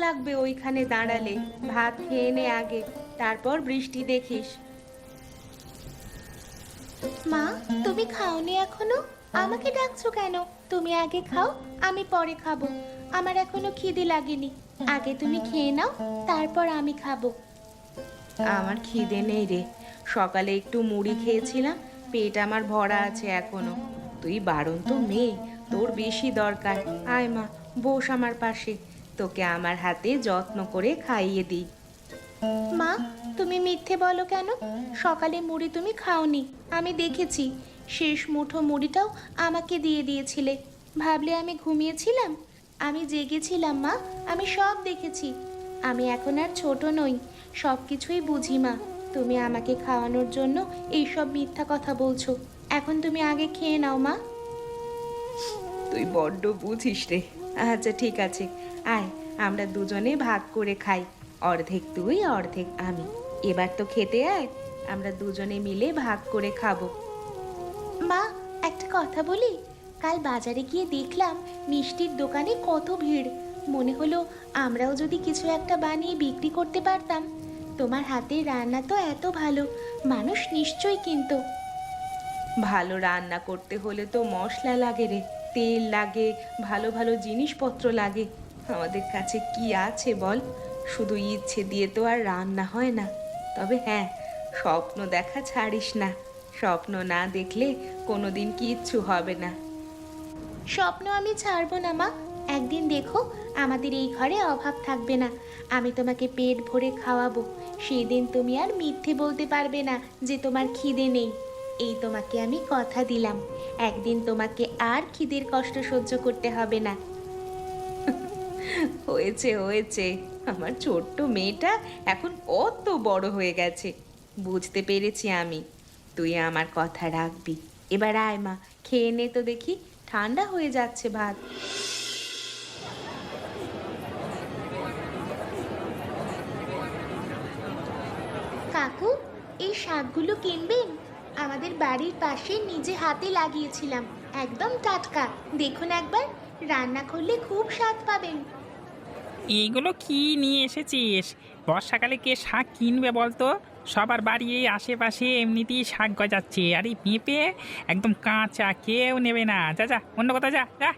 লাগবে ওইখানে দাঁড়ালে। ভাত খেয়ে নে আগে, তারপর বৃষ্টি দেখিস। মা, তুমি খাওনি এখনো? আমাকে ডাকছো কেন? তুমি আগে খাও, আমি পরে খাবো। আমার এখনো খিদে লাগেনি। আগে তুমি খেয়ে নাও, তারপর আমি খাবো। আমার খিদে নেই রে। সকালে একটু মুড়ি খেয়েছিলাম, পেট আমার ভরা আছে এখনো। তুই বাড়ন্ত মেয়ে, তোর বেশি দরকার। আয় মা, বস আমার পাশে, তোকে আমার হাতে যত্ন করে খাইয়ে দিই। মা, তুমি মিথ্যে বলো কেন? সকালে মুড়ি তুমি খাওনি, আমি দেখেছি। শেষ মুঠো মুড়িটাও আমাকে দিয়ে দিয়েছিলে। ভাবলে আমি ঘুমিয়েছিলাম? আমি জেগেছিলাম মা, আমি সব দেখেছি। আমি এখন আর ছোট নই, সব কিছুই বুঝি মা। তুমি আমাকে খাওয়ানোর জন্য এইসব মিথ্যা কথা বলছো। এখন তুমি আগে খেয়ে নাও মা। তুই বড্ড বুঝিস রে। আচ্ছা ঠিক আছে, আয় আমরা দুজনে ভাগ করে খাই। অর্ধেক তুই অর্ধেক আমি। এবার তো খেতে আয়, আমরা দুজনে মিলে ভাগ করে খাবো। মা, একটা কথা বলি। কাল বাজারে গিয়ে দেখলাম মিষ্টির দোকানে কত ভিড়। মনে হলো আমরাও যদি কিছু একটা বানিয়ে বিক্রি করতে পারতাম। তোমার হাতের রান্না তো এত ভালো, মানুষ নিশ্চয়ই কিনতো। ভালো রান্না করতে হলে তো মশলা লাগে রে, তেল লাগে, ভালো ভালো জিনিসপত্র লাগে। আমাদের কাছে কি আছে বল? শুধু ইচ্ছে দিয়ে তো আর রান্না হয় না। তবে হ্যাঁ, স্বপ্ন দেখা ছাড়িস না। স্বপ্ন না দেখলে কোনোদিন কিচ্ছু হবে না। স্বপ্ন আমি ছাড়বো না মা। একদিন দেখো, আমাদের এই ঘরে অভাব থাকবে না। আমি তোমাকে পেট ভরে খাওয়াবো। সেই দিন তুমি আর মিথ্যে বলতে পারবে না যে তোমার খিদে নেই। এই তোমাকে আমি কথা দিলাম, একদিন তোমাকে আর খিদের কষ্ট সহ্য করতে হবে না। হয়েছে হয়েছে, আমার ছোট্ট মেয়েটা এখন কত বড় হয়ে গেছে। বুঝতে পেরেছি আমি, তুই আমার কথা রাখবি। এবার আয় মা, খেয়ে নে তো দেখি, ঠান্ডা হয়ে যাচ্ছে ভাত। কাকু, এই শাকগুলো কিনবেন? আমাদের বাড়ির পাশে নিজে হাতে লাগিয়েছিলাম, একদম টাটকা। দেখুন একবার, রান্না করলে খুব স্বাদ পাবেন। এইগুলো কি নিয়ে এসেছিস? বর্ষাকালে কে শাক কিনবে বলতো? সবার বাড়ি এই আশেপাশে এমনিতেই শাক গজাচ্ছে, আর এই পেঁপে একদম কাঁচা, কেউ নেবে না। যা যা, অন্য কোথাও যা যা।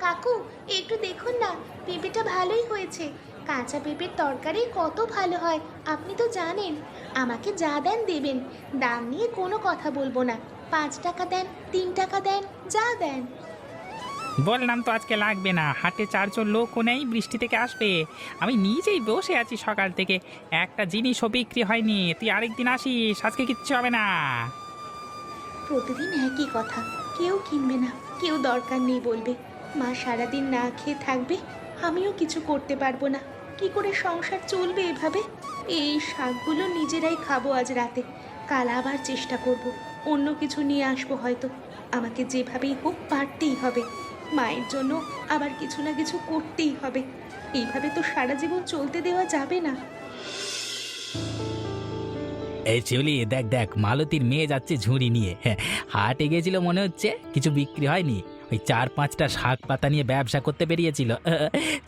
কাকু, একটু দেখুন না, পেঁপেটা ভালোই হয়েছে। কাঁচা পেঁপের তরকারি কত ভালো হয়, আপনি তো জানেন। আমাকে যা দেন দেবেন, দাম নিয়ে কোনো কথা বলবো না। 5 টাকা দেন, 3 টাকা দেন, যা দেন। বললাম তো আজকে লাগবে না, হাটে চারজন লোকও নেই, বৃষ্টি থেকে আসবে। আমি নিজেই বসে আছি সকাল থেকে, একটা জিনিসও বিক্রি হয়নি। তুই আরেকদিন আসিস, আজকে কিচ্ছু হবে না। প্রতিদিন একই কথা, কেউ কিনবে না, কেউ দরকার নেই বলবে। মা সারাদিন না খেয়ে থাকবে, আমিও কিছু করতে পারবো না। কি করে সংসার চলবে এভাবে? এই শাকগুলো নিজেরাই খাবো আজ রাতে। কাল আবার চেষ্টা করব, অন্য কিছু নিয়ে আসবো হয়তো। আমাকে যেভাবেই হোক পারতেই হবে। মায়ের জন্য আবার কিছু না কিছু করতেই হবে। এইভাবে তো সারা জীবন চলতে দেওয়া যাবে না। এই শিউলি, দেখ দেখ, মালতীর মেয়ে যাচ্ছে ঝুড়ি নিয়ে। হ্যাঁ, হাটে গিয়েছিল মনে হচ্ছে, কিছু বিক্রি হয়নি। ওই 4-5টা শাক পাতা নিয়ে ব্যবসা করতে বেরিয়েছিল।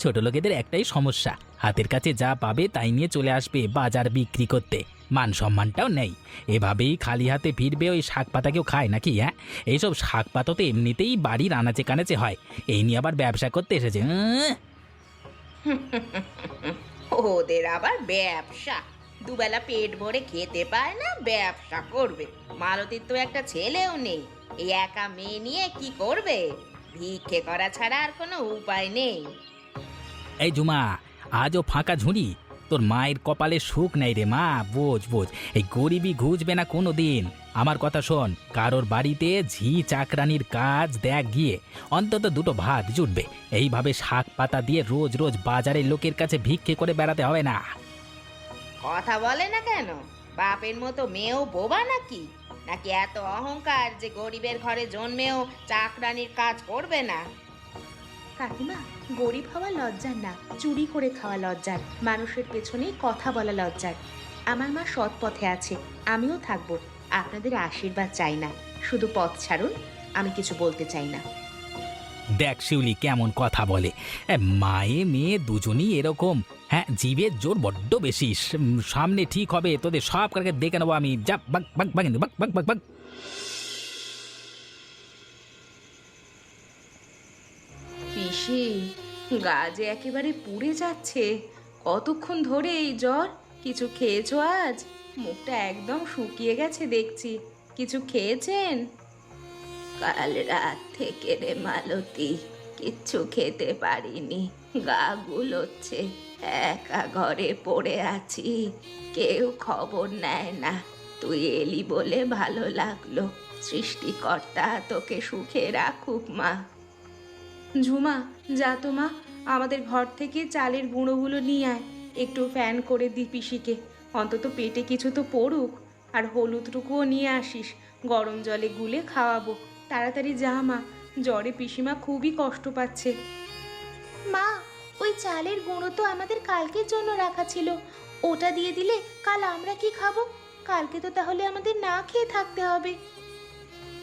ছোট লোকেদের একটাই সমস্যা, হাতের কাছে যা পাবে তাই নিয়ে চলে আসবে বাজার বিক্রি করতে। মান সম্মানটাও নেই। এভাবেই খালি হাতে ফিরবে, ওই শাক পাতা কেউ খায় নাকি? হ্যাঁ, এইসব শাক পাতা তো এমনিতেই বাড়ির আনাচে কানাচে হয়, এই নিয়ে আবার ব্যবসা করতে এসেছে। ওদের আবার ব্যবসা? দুবেলা পেট ভরে খেতে পায় না, ব্যবসা করবে? মালতীর তো একটা ছেলেও নেই, এই একা মেয়ে নিয়ে কি করবে? ভিক্ষে করা ছাড়া আর কোনো উপায় নেই। এই ঝুমা, আজও ফাঁকা ঝুড়ি? তোর মায়ের কপালে সুখ নেই রে মা, বোঝ বোঝ। এই গরিবই ঘুচবে না কোনো দিন। আমার কথা শোন, কারোর বাড়িতে ঝি চাকরানির কাজ দেখ গিয়ে, অন্তত দুটো ভাত জুটবে। এইভাবে শাক পাতা দিয়ে রোজ রোজ বাজারের লোকের কাছে ভিক্ষে করে বেড়াতে হবে না। কথা বলে না কেন? বাপের মতো মেয়েও বোবা নাকি? নাকি এত অহংকার যে গরিবের ঘরে জন্মেও চাকরানির কাজ করবে না? কাকিমা, গরিব হওয়া লজ্জার না, চুরি করে খাওয়া লজ্জার। মানুষের পেছনে কথা বলা লজ্জার। আমার মা সৎ পথে আছে, আমিও থাকবো। আপনাদের আশীর্বাদ চাই না, শুধু পথ ছাড়ুন, আমি কিছু বলতে চাই না। দেখ শিউলি কেমন কথা বলে। মায়ে মেয়ে দুজনই এরকম। হ্যাঁ, জীবের জোর বড্ড বেশি। সামনে ঠিক হবে, তোদের সব কাকে দেখে নেবো আমি। যা বাগ বাগ বাগ বাগ বাগ বাগ বাগ। পিসি, গা যে একেবারে পুড়ে যাচ্ছে। কতক্ষণ ধরে এই জ্বর? কিছু খেয়েছো আজ? মুখটা একদম শুকিয়ে গেছে দেখছি। কিছু খেয়েছেন? কাল রাত থেকে রে মালতী, কিচ্ছু খেতে পারিনি। গা গুলোচ্ছে, একা ঘরে পড়ে আছি, কেউ খবর নেয় না। তুই এলি বলে ভালো লাগলো। সৃষ্টিকর্তা তোকে সুখে রাখুক মা। ঝুমা, যা তো মা, আমাদের ঘর থেকে চালের গুঁড়োগুলো নিয়ে আয়। একটু ফ্যান করে দি পিসিকে, অন্তত পেটে কিছু তো পড়ুক। আর হলুদটুকুও নিয়ে আসিস, গরম জলে গুলে খাওয়াবো। তাড়াতাড়ি যা মা, জ্বরে পিসিমা খুবই কষ্ট পাচ্ছে। মা, ওই চালের গুঁড়ো তো আমাদের কালকের জন্য রাখা ছিল, ওটা দিয়ে দিলে কাল আমরা কি খাবো? কালকে তো তাহলে আমাদের না খেয়ে থাকতে হবে।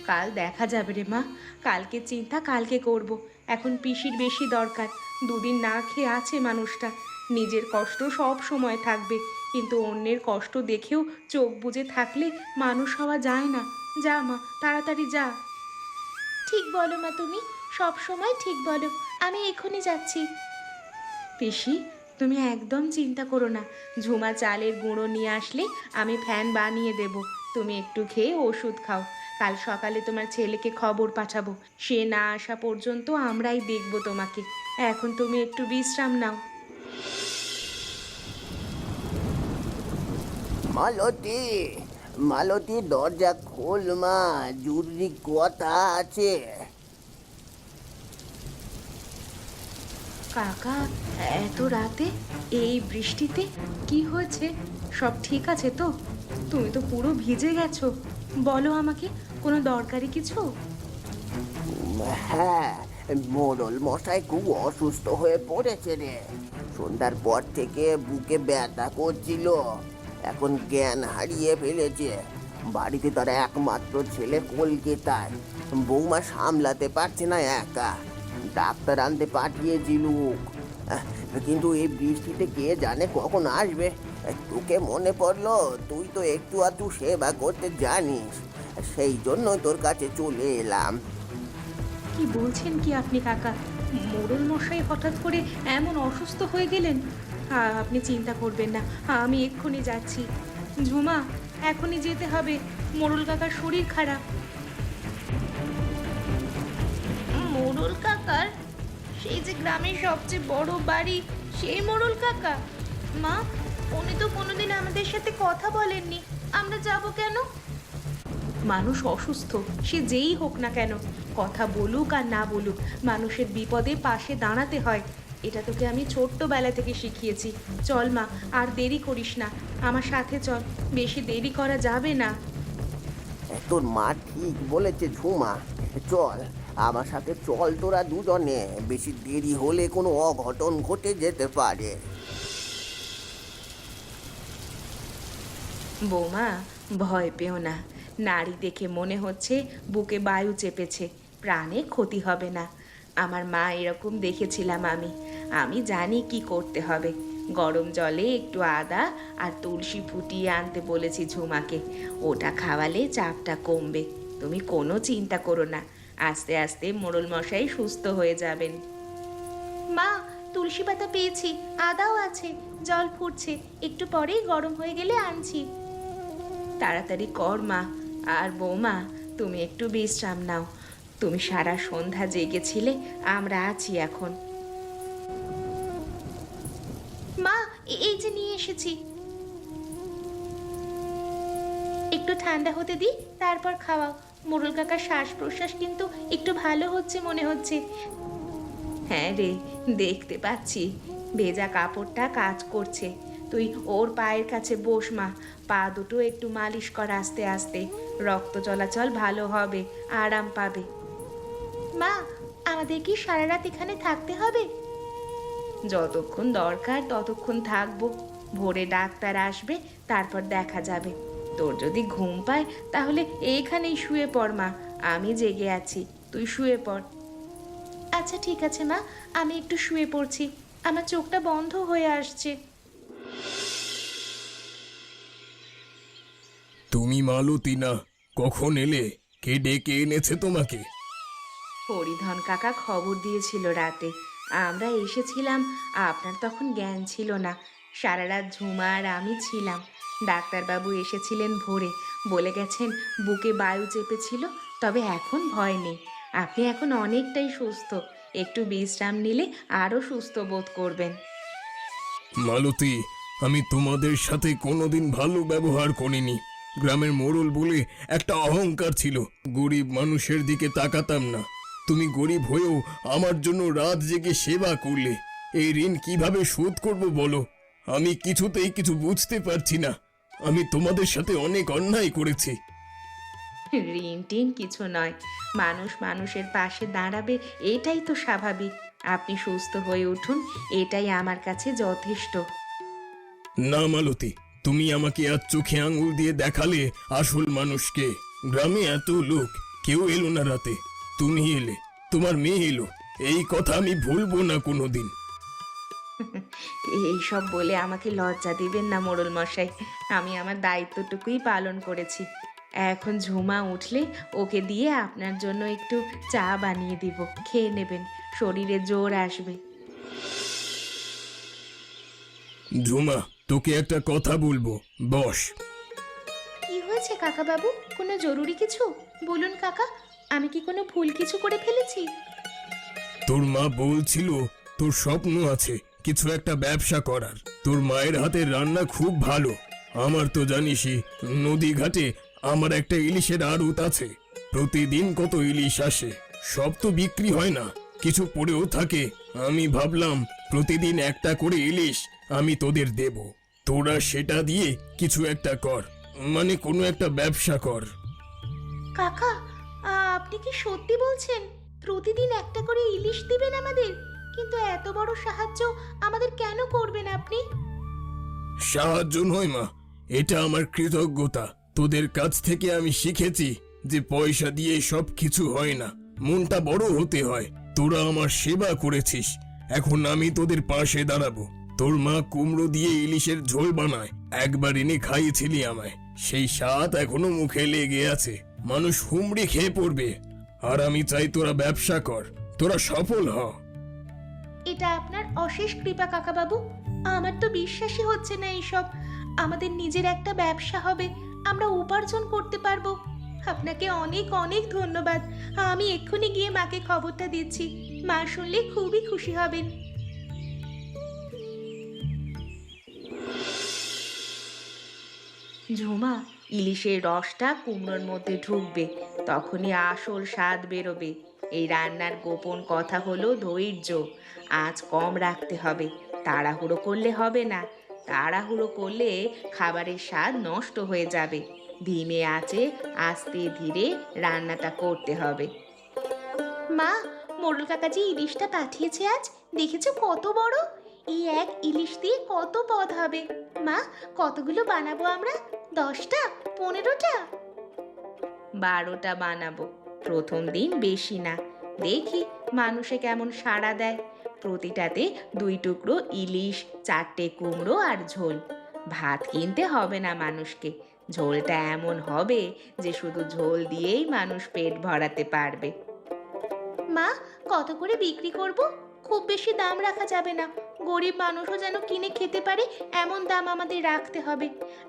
কাল দেখা যাবে রে মা, কালকে চিন্তা কালকে করব। এখন পিসির বেশি দরকার। দুদিন না খেয়ে আছে মানুষটা। নিজের কষ্ট সব সময় থাকবে, কিন্তু অন্যের কষ্ট দেখেও চোখ বুজে থাকলে মানুষ হওয়া যায় না। যা মা, তাড়াতাড়ি যা। ঠিক বলো মা, তুমি সব সময় ঠিক বলো। আমি এখনই যাচ্ছি। পিসি, তুমি একদম চিন্তা করো না। ঝুমা চালের গুঁড়ো নিয়ে আসলে আমি ফ্যান বানিয়ে দেব। তুমি একটু খেয়ে ওষুধ খাও। কাল সকালে তোমার ছেলেকে খবর পাঠাবো। সে না আসা পর্যন্ত আমরাই দেখব তোমাকে। এখন তুমি একটু বিশ্রাম নাও। মালতী, মালতী, দরজা খোল মা, জরুরি কথা আছে। কাকা, এত রাতে এই বৃষ্টিতে কি হয়েছে? সব ঠিক আছে তো? তুমি তো পুরো ভিজে গেছো। বলো আমাকে, কোনো দরকারি কিছু? হ্যাঁ, মোড়ল মশাই খুব অসুস্থ হয়ে পড়েছে রে। সন্ধ্যার পর থেকে বুকে ব্যথা করছিল, এখন জ্ঞান হারিয়ে ফেলেছে। বাড়িতে তার একমাত্র ছেলে কলকাতায়, বৌমা সামলাতে পারছে না একা। ডাক্তার আনতে পাঠিয়েছিল, কিন্তু এই বৃষ্টিতে কে জানে কখন আসবে। তোকে মনে পড়লো, তুই তো একটু আধটু সেবা করতে জানিস, সেই জন্য তোর কাছে চলে এলাম। কি বলছেন কি আপনি কাকা? মোড়ল মশাই হঠাৎ করে এমন অসুস্থ হয়ে গেলেন? আপনি চিন্তা করবেন না, আমি এক্ষুনি যাচ্ছি। ঝুমা, এখনই যেতে হবে, মোড়ল কাকার শরীর খারাপ। মোড়ল কাকার? সেই যে গ্রামের সবচেয়ে বড় বাড়ি, সেই মোড়ল কাকা? মা, উনি তো কোনোদিন আমাদের সাথে কথা বলেননি। আমরা যাব কেন? মানুষ অসুস্থ, সে যেই হোক না কেন, কথা বলুক আর না বলুক, মানুষের বিপদে পাশে দাঁড়াতে হয়। এটা তোকে আমি ছোট্টবেলা থেকে শিখিয়েছি। চল মা, আর দেরি করিস না, আমার সাথে চল। বেশি দেরি করা যাবে না। তোর মা ঠিক বলেছে ঝুমা, চল আমার সাথে চল তোরা দুজনে। বেশি দেরি হলে কোনো অঘটন ঘটে যেতে পারে। বৌমা, ভয় পেও না। নারী দেখে মনে হচ্ছে বুকে বায়ু চেপেছে, প্রাণে ক্ষতি হবে না। আমার মা এরকম দেখেছিলাম আমি। আমি জানি কি করতে হবে। গরম জলে একটু আদা আর তুলসী ফুটিয়ে আনতে বলেছি ঝুমাকে। ওটা খাওয়ালে চাপটা কমবে। তুমি কোনো চিন্তা করো না, আস্তে আস্তে মোড়ল মশাই সুস্থ হয়ে যাবেন। মা, তুলসী পাতা পেয়েছি, আদাও আছে, জল ফুটছে, একটু পরেই গরম হয়ে গেলে আনছি। তাড়াতাড়ি কর মা। আর বৌমা, তুমি একটু বিশ্রাম নাও। তুমি সারা সন্ধ্যা জেগেছিলে, আমরা আছি এখন। মা, এই যে নিয়ে এসেছি। একটু ঠান্ডা হতে দিই, তারপর খাওয়াও। মোড়ল কাকার শ্বাস প্রশ্বাস কিন্তু একটু ভালো হচ্ছে মনে হচ্ছে। হ্যাঁ রে, দেখতে পাচ্ছি ভেজা কাপড়টা কাজ করছে। তুই ওর পায়ের কাছে বস মা, পা দুটো একটু মালিশ কর আস্তে আস্তে। রক্ত চলাচল ভালো হবে, আরাম পাবে। মা, আমাদের কি সারা রাত এখানে থাকতে হবে? যতক্ষণ দরকার ততক্ষণ থাকবো। ভোরে ডাক্তার আসবে, তারপর দেখা যাবে। তোর যদি ঘুম পায় তাহলে এইখানেই শুয়ে পড় মা, আমি জেগে আছি, তুই শুয়ে পড়। আচ্ছা ঠিক আছে মা, আমি একটু শুয়ে পড়ছি, আমার চোখটা বন্ধ হয়ে আসছে। তুমি মালতী না? কখন এলে? কে ডেকে এনেছে তোমাকে? হরিধন কাকা খবর দিয়েছিল রাতে, আমরা এসেছিলাম, আপনার তখন জ্ঞান ছিল না। সারা রাত ঝুমা আর আমি ছিলাম। ডাক্তারবাবু এসেছিলেন ভোরে, বলে গেছেন বুকে বায়ু চেপেছিল, তবে এখন ভয় নেই। আপনি এখন অনেকটাই সুস্থ, একটু বিশ্রাম নিলে আরও সুস্থ বোধ করবেন। মালতী, আমি তোমাদের সাথে কোনোদিন ভালো ব্যবহার করিনি। গ্রামের মোড়ল বলে একটা অহংকার ছিল, গরিব মানুষের দিকে তাকাতাম না। তুমি গরিব হয়েও আমার জন্য রাত জেগে সেবা করলে, এই ঋণ কিভাবে শোধ করব বলো? আমি কিছুতেই কিছু বুঝতে পারছি না। আমি তোমাদের সাথে অনেক অন্যায় করেছি। ঋণ টিন কিছু নয়, মানুষ মানুষের পাশে দাঁড়াবে, এটাই তো স্বাভাবিক। আপনি সুস্থ হয়ে উঠুন, এটাই আমার কাছে যথেষ্ট। না মালতী, তুমি আমাকে আজ চোখে আঙুল দিয়ে দেখালে আসল মানুষকে। গ্রামে এত লোক, কেউ এলো না রাতে, তুমি এলে, তোমার মেয়ে এলো, এই কথা আমি ভুলবো না কোনোদিন। এইসব বলে আমাকে লজ্জা দিবেন না মোড়ল মশাই, আমি আমার দায়িত্বটুকুই পালন করেছি। এখন ঝুমা উঠলে ওকে দিয়ে আপনার জন্য একটু চা বানিয়ে দিব, খেয়ে নেবেন, শরীরে জোর আসবে। ঝুমা, তোকে একটা কথা বলবো, বস। কি হয়েছে কাকা বাবু, কোনো জরুরি কিছু? বলুন কাকা, আমি কি কোনো ভুল কিছু করে ফেলেছি? তোর মা বলছিল তোর স্বপ্ন আছে কিছু একটা ব্যবসা করার। তোর মায়ের হাতের রান্না খুব ভালো। আমার তো জানিসই, নদী ঘাটে আমার একটা ইলিশের আড়ত আছে। প্রতিদিন কত ইলিশ আসে, সব তো বিক্রি হয় না, কিছু পড়েও থাকে। আমি ভাবলাম প্রতিদিন একটা করে ইলিশ আমি তোদের দেব, তোরা সেটা দিয়ে কিছু একটা কর, মানে কোনো একটা ব্যবসা কর। কাকা, আপনি কি সত্যি বলছেন? প্রতিদিন একটা করে ইলিশ দিবেন আমাদের? কিন্তু এত বড় সাহায্য আমাদের কেন করবেন আপনি? সাহায্য নয় মা, এটা আমার কৃতজ্ঞতা। তোদের কাছ থেকে আমি শিখেছি যে পয়সা দিয়ে সব কিছু হয় না, মনটা বড় হতে হয়। তোরা আমার সেবা করেছিস, এখন আমি তোদের পাশে দাঁড়াবো। তোর মা কুমড়ো দিয়ে ইলিশের ঝোল বানায়, একবার এনে খাইয়েছিলি আমায়, সেই স্বাদ এখনো মুখে লেগে আছে। মানুষ হুমড়ি খেয়ে পড়বে, আর আমি চাই তোরা ব্যবসা কর, তোরা সফল হ। এটা আপনার অশেষ কৃপা কাকা বাবু, আমার তো বিশ্বাসই হচ্ছে না এইসব। আমাদের নিজের একটা ব্যবসা হবে, আমরা উপার্জন করতে পারবো। আপনাকে অনেক অনেক ধন্যবাদ। আমি এক্ষুনি গিয়ে মাকে খবরটা দিচ্ছি, মা শুনলে খুবই খুশি হবেন। ঝুমা, ইলিশের রসটা কুমড়োর মধ্যে ঢুকবে, তখনই আসল স্বাদ বেরোবে। এই রান্নার গোপন কথা হলো ধৈর্য। আঁচ কম রাখতে হবে, তাড়াহুড়ো করলে হবে না। তাড়াহুড়ো করলে খাবারের স্বাদ নষ্ট হয়ে যাবে। ধিমে আঁচে আস্তে ধীরে রান্নাটা করতে হবে। মা, মোড়ল কাকাজি ইলিশটা পাঠিয়েছে আজ, দেখেছো কত বড়? এই এক ইলিশ দিয়ে কত পদ হবে? মা, কতগুলো বানাবো আমরা? 10টা, 15টা? 12টা বানাবো। প্রথম দিন বেশি না, দেখি মানুষে কেমন সাড়া দেয়। প্রতিটাতে 2 টুকরো ইলিশ, 4টে কুমড়ো আর ঝোল। ভাত কিনতে হবে না মানুষকে, ঝোলটা এমন হবে যে শুধু ঝোল দিয়েই মানুষ পেট ভরাতে পারবে। মা, কত করে বিক্রি করব? খুব বেশি দাম রাখা যাবে না, গরিব মানুষও যেন কিনে খেতে পারে এমন দাম আমাদের রাখতে হবে।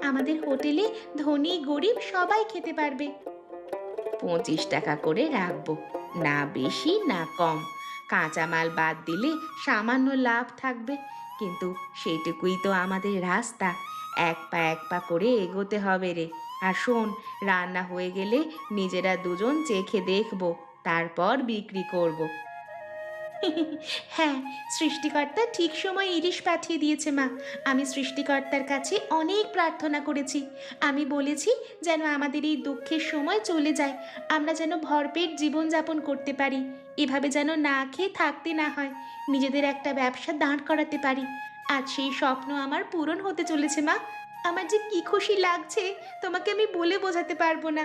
আমাদের হোটেলে ধনী গরিব সবাই খেতে পারবে। 25 টাকা করে রাখবো, না বেশি না কম। কাঁচামাল বাদ দিলে সামান্য লাভ থাকবে, কিন্তু সেটুকুই তো আমাদের রাস্তা। এক পা করে এগোতে হবে রে। আর শোন, রান্না হয়ে গেলে নিজেরা দুজন চেখে দেখবো, তারপর বিক্রি করব। হ্যাঁ, সৃষ্টিকর্তা ঠিক সময় ইলিশ পাঠিয়ে দিয়েছে মা। আমি সৃষ্টিকর্তার কাছে অনেক প্রার্থনা করেছি। আমি বলেছি যেন আমাদের এই দুঃখের সময় চলে যায়, আমরা যেন ভরপেট জীবনযাপন করতে পারি, এভাবে যেন না খেয়ে থাকতে না হয়, নিজেদের একটা ব্যবসা দাঁড় করাতে পারি। আজ সেই স্বপ্ন আমার পূরণ হতে চলেছে মা। আমার যে কি খুশি লাগছে তোমাকে আমি বলে বোঝাতে পারবো না।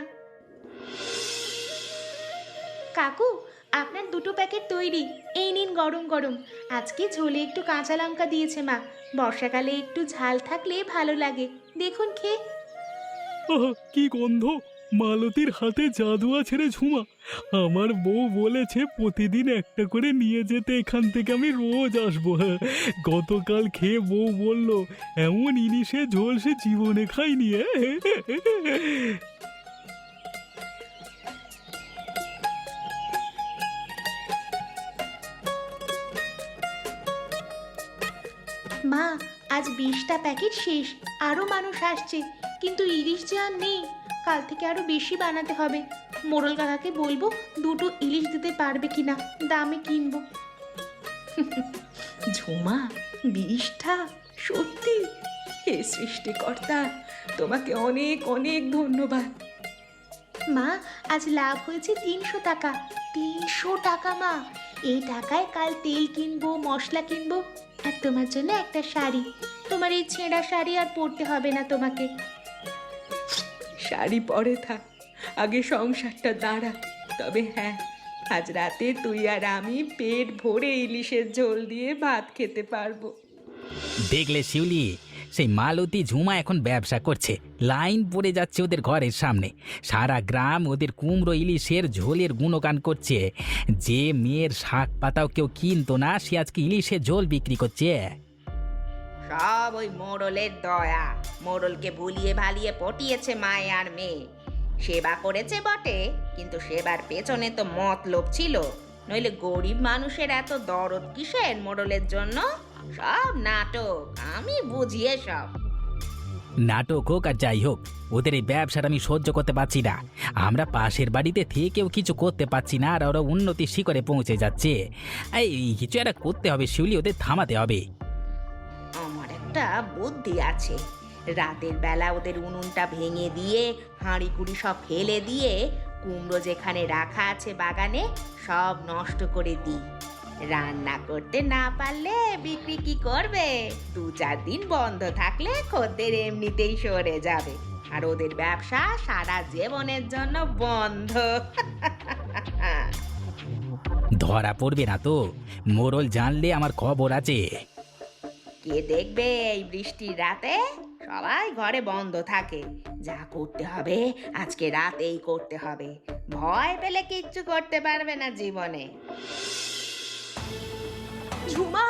কাকু, আপনার 2টো প্যাকেট তৈরি। এই নিন গরম গরম। আজকে ঝোলে একটু কাঁচা লঙ্কা দিয়েছে মা। বর্ষাকালে একটু ঝাল থাকলে ভালো লাগে, দেখুন খেয়ে। আহা, কি গন্ধ! মালতীর হাতে জাদু আছে রে ঝুমা। আমার বউ বলেছে প্রতিদিন একটা করে নিয়ে যেতে, এখান থেকে আমি রোজ আসবো। হ্যাঁ, গতকাল খেয়ে বউ বলল এমন ইলিশের ঝোল সে জীবনে খাইনি। মা, আজ 20টা প্যাকেট শেষ। আরও মানুষ আসছে, কিন্তু ইলিশ যে আর নেই। কাল থেকে আরো বেশি বানাতে হবে। মোড়ল কাকাকে বলবো 2টো ইলিশ দিতে পারবে কিনা, দামে কিনবো। ঝুমা, 20টা? সত্যি? হে সৃষ্টিকর্তা, তোমাকে অনেক অনেক ধন্যবাদ। মা, আজ লাভ হয়েছে 300 টাকা। 300 টাকা মা! এই টাকায় কাল তেল কিনবো, মশলা কিনবো, আর তোমার জন্য একটা শাড়ি। তোমার এই ছেঁড়া শাড়ি আর পরতে হবে না তোমাকে। শাড়ি পরে থাক, আগে সংসারটা দাঁড়া। তবে হ্যাঁ, আজ রাতে তুই আর আমি পেট ভরে ইলিশের ঝোল দিয়ে ভাত খেতে পারবো। দেখলে শিউলি, সেই মালতী ঝুমা এখন ব্যবসা করছে। লাইন পড়ে যাচ্ছে ওদের ঘরের সামনে। সারা গ্রাম ওদের কুমড়ো ইলিশের ঝোলের গুণগান করছে। যে মেয়ের শাক পাতাও কেউ কিনতো না, সে আজকে ইলিশের ঝোল বিক্রি করছে। সব ওই মোড়লের দয়া। মোড়লকে ভুলিয়ে ভালিয়ে পটিয়েছে মায়ে আর মেয়ে। সেবা করেছে বটে, কিন্তু সেবার পেছনে তো মতলব ছিল। নইলে গরিব মানুষের এত দরদ কিসের মোড়লের জন্য? সব নাটক, আমি বুঝিয়ে সব। নাটক হোক আর যাই হোক, ওদের এই ব্যবসাটা আমি সহ্য করতে পারছি না। আমরা পাশের বাড়িতে থেকেও কিছু করতে পারছি না, আর ওরা উন্নতির শিখরে পৌঁছে যাচ্ছে। এই কিছু একটা করতে হবে শিউলি, ওদের থামাতে হবে। আমার একটা বুদ্ধি আছে। রাতের বেলা ওদের উনুনটা ভেঙে দিয়ে, হাঁড়ি কুড়ি সব ফেলে দিয়ে, কুমড়ো যেখানে রাখা আছে বাগানে সব নষ্ট করে দিই। রান্না করতে না পারলে বিক্রি কি করবে? 2-4 দিন বন্ধ থাকলে খদ্দের এমনিতেই সরে যাবে, আর ওদের ব্যবসা সারা জীবনের জন্য বন্ধ। ধরা পড়বে না তো? মোড়ল জানলে আমার খবর আছে। কে দেখবে এই বৃষ্টির রাতে? সবাই ঘরে বন্ধ থাকে। যা করতে হবে আজকে রাতেই করতে হবে। ভয় পেলে কিচ্ছু করতে পারবে না জীবনে। ঝুমা,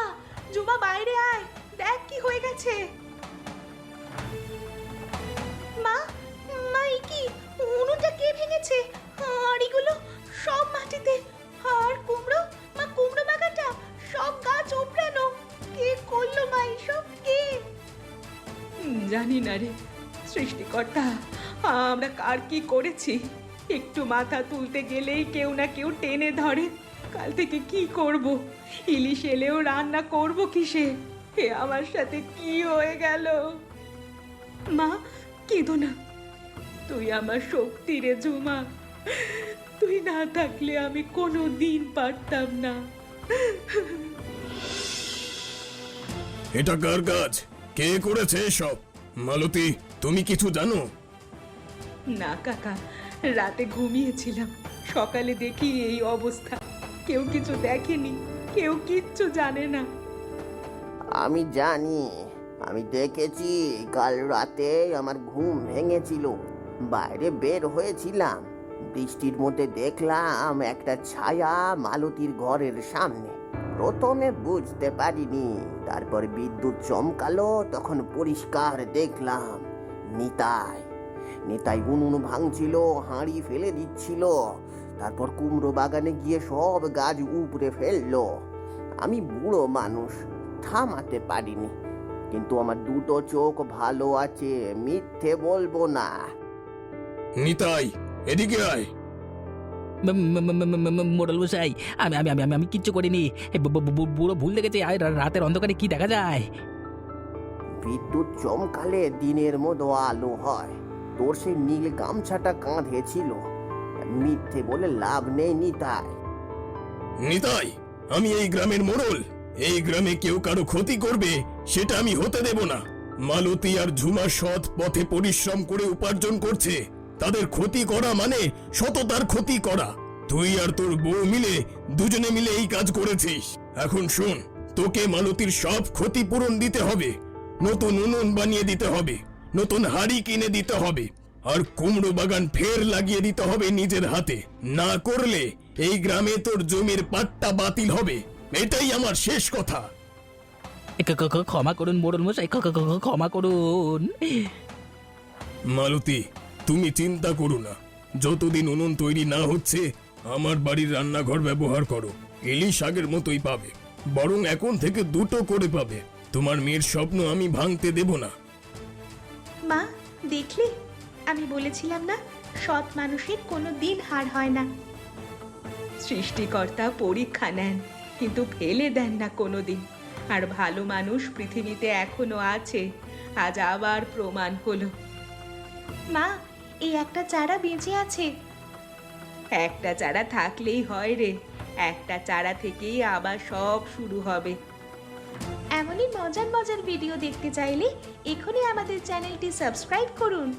ঝুমা বাইরে আয়, দেখ কি হয়ে গেছে। মা, মা, এ কি? উনুনটা কে ভেঙেছে? হাঁড়িগুলো সব মাটিতে। আর কুমড়ো, মা, কুমড়ো বাগানটা সব গাছ উপড়ানো। কে করলো মা এসব? কে? জানি না রে সৃষ্টিকর্তা, আমরা কার কি করেছি। একটু মাথা তুলতে গেলেই কেউ না কেউ টেনে ধরে। কাল থেকে কি করব? ইলিশ এলেও রান্না করব কিসে? হে আমার সাথে কি হয়ে গেল? মা, কেঁদো না, তুই আমার শক্তি রে ঝুমা। তুই না থাকলে আমি কোনো দিন পারতাম না। এটা কার কাজ? কে করেছে এসব? মালতী, তুমি কিছু জানো? না কাকা, রাতে ঘুমিয়েছিলাম, সকালে দেখি এই অবস্থা। কেউ কিছু দেখেনি, কেউ কিচ্ছু জানে না। আমি জানি, আমি দেখেছি। কাল রাতে আমার ঘুম ভেঙেছিল, বাইরে বের হয়েছিলাম। বৃষ্টির মধ্যে দেখলাম একটা ছায়া মালতীর ঘরের সামনে। প্রথমে বুঝতে পারিনি, তারপর বিদ্যুৎ চমকালো, তখন পরিষ্কার দেখলাম নিতাই উনুন ভাঙছিল, হাঁড়ি ফেলে দিচ্ছিল। তারপর কুমড়ো বাগানে গিয়ে সব গাছ উপড়ে ফেললো। আমি বুড়ো মানুষ, থামাতে পারিনি, কিন্তু আমার 2টো চোখ ভালো আছে, মিথ্যে বলবো না। নিতাই, এদিকে আয়। মোড়ল মশাই, আমি আমি আমি আমি কিচ্ছু করিনি। বুড়ো ভুল দেখেছে। আর রাতের অন্ধকারে কি দেখা যায়? বিদ্যুৎ চমকালে দিনের মতো আলো হয়। তোর সেই নীল গামছাটা কাঁধে ছিল। মিথ্যে বলে লাভ নেই নিতাই। নিতাই, আমি এই গ্রামের মোড়ল। এই গ্রামে কেউ কারো ক্ষতি করবে সেটা আমি হতে দেব না। মালতী আর ঝুমা সৎ পথে পরিশ্রম করে উপার্জন করছে, তাদের ক্ষতি করা মানে সততার ক্ষতি করা। তুই আর তোর বউ মিলে দুজনে মিলে এই কাজ করেছিস। এখন শোন, তোকে মালতীর সব ক্ষতিপূরণ দিতে হবে, নতুন উনুন বানিয়ে দিতে হবে, নতুন হাড়ি কিনে দিতে হবে, আর কুমড়ো বাগান ফের লাগিয়ে দিতে হবে নিজের হাতে। না করলে এই গ্রামে তোর জমির পাট্টা বাতিল হবে। এটাই আমার শেষ কথা। ক্ষমা করুন মোড়ল মশাই, ক্ষমা করুন। মালতী, তুমি চিন্তা করো না, যতদিন উনুন তৈরি না হচ্ছে আমার বাড়ির রান্নাঘর ব্যবহার করো। ইলিশ আগের মতোই পাবে, বরং এখন থেকে 2টো করে পাবে। তোমার মেয়ের স্বপ্ন আমি ভাঙতে দেব না। মা, দেখলি আমি বলেছিলাম না, সৎ মানুষের কোনো দিন হার হয় না। সৃষ্টিকর্তা পরীক্ষা নেন, কিন্তু ফেলে দেন না কোনোদিন। আর ভালো মানুষ পৃথিবীতে এখনো আছে, আজ আবার প্রমাণ হলো। মা, এই একটা চারা বেঁচে আছে। একটা চারা থাকলেই হয় রে, একটা চারা থেকেই আবার সব শুরু হবে। এমনই মজার মজার ভিডিও দেখতে চাইলে এখনই আমাদের চ্যানেলটি সাবস্ক্রাইব করুন।